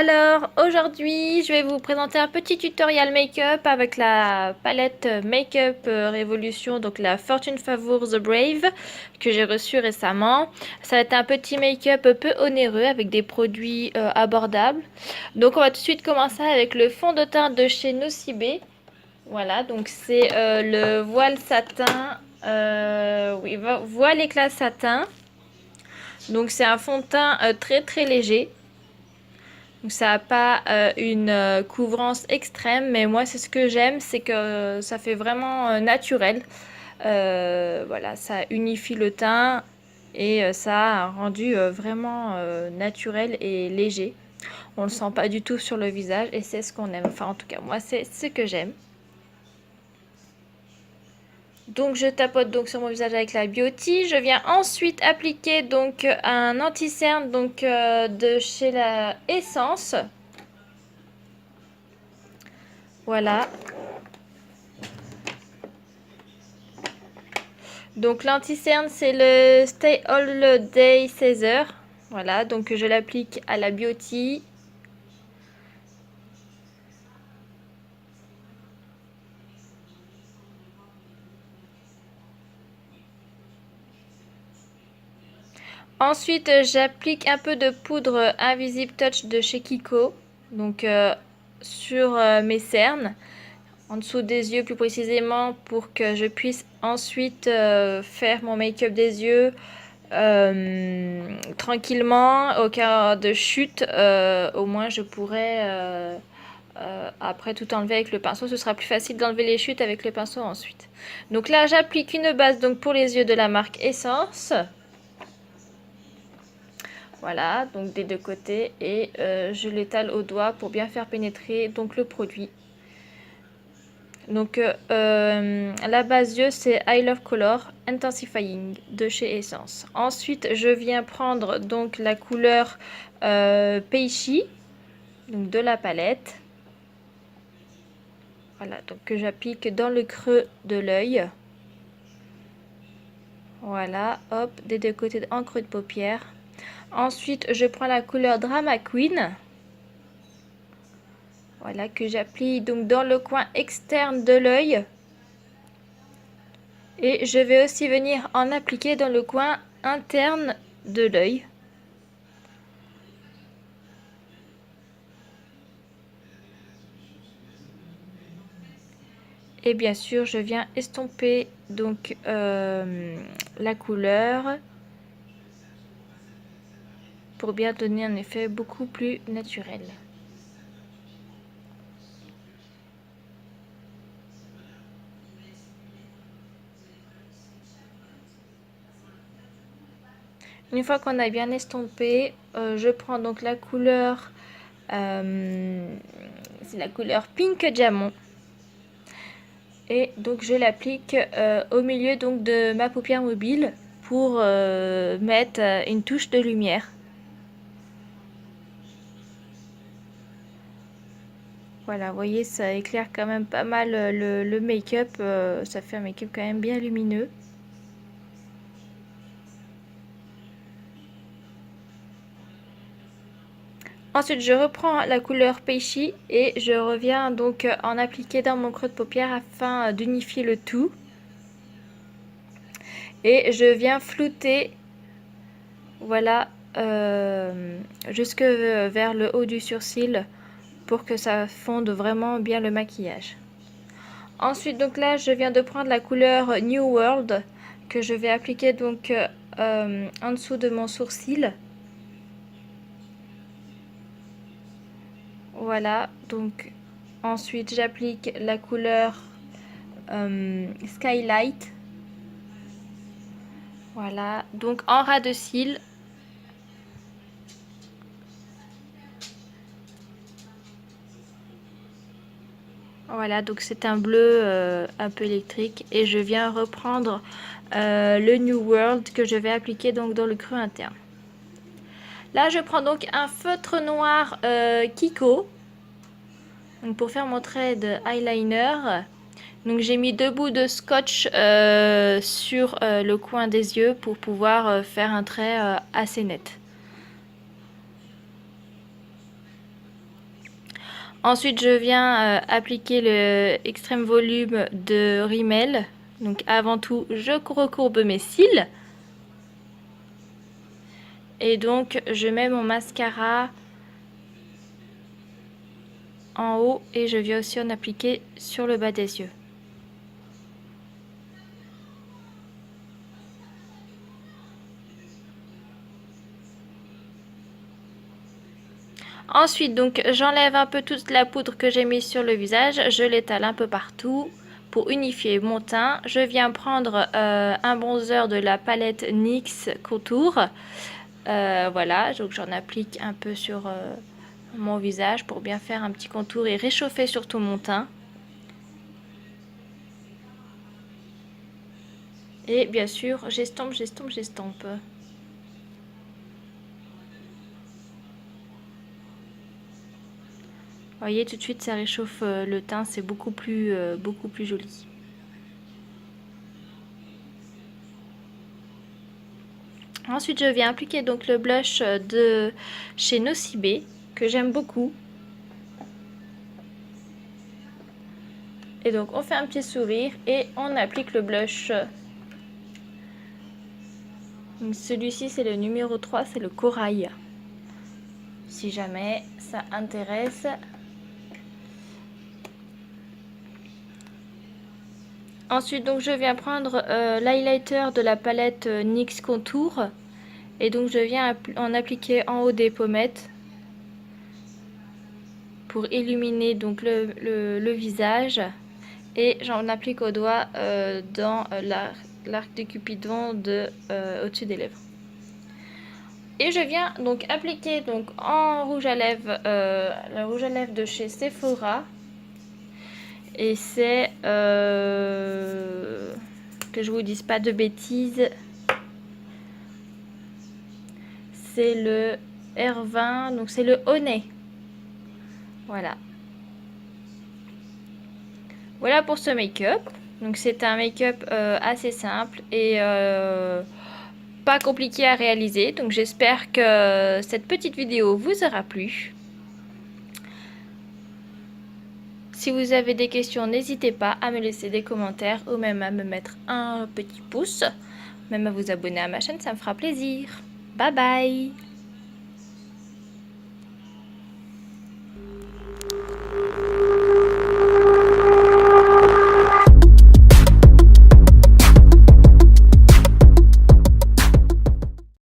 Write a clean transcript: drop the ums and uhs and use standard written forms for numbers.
Alors aujourd'hui je vais vous présenter un petit tutoriel make-up avec la palette Make-up Révolution, donc la Fortune Favour The Brave que j'ai reçue récemment. Ça va être un petit make-up peu onéreux avec des produits abordables. Donc on va tout de suite commencer avec le fond de teint de chez Nocibé. Voilà, donc c'est le voile satin, oui, voile éclat satin. Donc c'est un fond de teint très léger. Donc ça n'a pas une couvrance extrême, mais moi c'est ce que j'aime, c'est que ça fait vraiment naturel. Voilà, ça unifie le teint et ça a un rendu vraiment naturel et léger. On le sent pas du tout sur le visage et c'est ce qu'on aime. Enfin en tout cas moi c'est ce que j'aime. Donc je tapote donc sur mon visage avec la Beauty. Je viens ensuite appliquer donc un anti-cerne donc de chez la Essence. Voilà. Donc l'anti-cerne c'est le Stay All Day 16 heures. Voilà, donc je l'applique à la Beauty. Ensuite j'applique un peu de poudre Invisible Touch de chez Kiko. Donc sur mes cernes. En dessous des yeux plus précisément pour que je puisse ensuite faire mon make-up des yeux tranquillement au cas de chute. Au moins je pourrais après tout enlever avec le pinceau. Ce sera plus facile d'enlever les chutes avec le pinceau ensuite. Donc là j'applique une base donc pour les yeux de la marque Essence. Voilà, donc des deux côtés et je l'étale au doigt pour bien faire pénétrer donc le produit. Donc la base yeux c'est I Love Color Intensifying de chez Essence. Ensuite je viens prendre donc la couleur Peishi donc de la palette. Voilà, donc que j'applique dans le creux de l'œil. Voilà, hop, des deux côtés en creux de paupière. Ensuite je prends la couleur Drama Queen. Voilà, que j'applique donc dans le coin externe de l'œil. Et je vais aussi venir en appliquer dans le coin interne de l'œil. Et bien sûr, je viens estomper donc la couleur pour bien donner un effet beaucoup plus naturel. Une fois qu'on a bien estompé, je prends donc la couleur, c'est la couleur Pink Diamant. Et donc je l'applique au milieu donc de ma paupière mobile pour mettre une touche de lumière. Voilà, vous voyez, ça éclaire quand même pas mal le make-up, ça fait un make-up quand même bien lumineux. Ensuite, je reprends la couleur Peishi et je reviens donc en appliquer dans mon creux de paupière afin d'unifier le tout. Et je viens flouter, voilà, jusque vers le haut du sourcil pour que ça fonde vraiment bien le maquillage. Ensuite, donc là, je viens de prendre la couleur New World que je vais appliquer donc en dessous de mon sourcil. Voilà, donc ensuite j'applique la couleur Skylight. Voilà, donc en ras de cils. Voilà, donc c'est un bleu un peu électrique et je viens reprendre le New World que je vais appliquer donc dans le creux interne. Là, je prends donc un feutre noir Kiko donc pour faire mon trait de eyeliner. Donc j'ai mis 2 bouts de scotch sur le coin des yeux pour pouvoir faire un trait assez net. Ensuite, je viens appliquer le extrême volume de Rimmel. Donc avant tout, je recourbe mes cils. Et donc, je mets mon mascara en haut et je viens aussi en appliquer sur le bas des yeux. Ensuite, donc, j'enlève un peu toute la poudre que j'ai mise sur le visage. Je l'étale un peu partout pour unifier mon teint. Je viens prendre un bronzer de la palette NYX Contour. Voilà, donc j'en applique un peu sur mon visage pour bien faire un petit contour et réchauffer surtout mon teint. Et bien sûr, j'estompe. Vous voyez, tout de suite, ça réchauffe le teint, c'est beaucoup plus joli. Ensuite, je viens appliquer donc le blush de chez Nocibé, que j'aime beaucoup. Et donc, on fait un petit sourire et on applique le blush. Celui-ci, c'est le numéro 3, c'est le corail. Si jamais ça intéresse. Ensuite, donc, je viens prendre l'highlighter de la palette NYX Contour. Et donc, je viens en appliquer en haut des pommettes pour illuminer donc le visage. Et j'en applique au doigt dans l'arc de Cupidon au-dessus des lèvres. Et je viens donc appliquer donc en rouge à lèvres le rouge à lèvres de chez Sephora. Et c'est que je vous dise pas de bêtises, c'est le R20, donc c'est le Honey. Voilà. Voilà pour ce make-up. Donc c'est un make-up assez simple et pas compliqué à réaliser. Donc j'espère que cette petite vidéo vous aura plu. Si vous avez des questions, n'hésitez pas à me laisser des commentaires ou même à me mettre un petit pouce. Même à vous abonner à ma chaîne, ça me fera plaisir. Bye bye!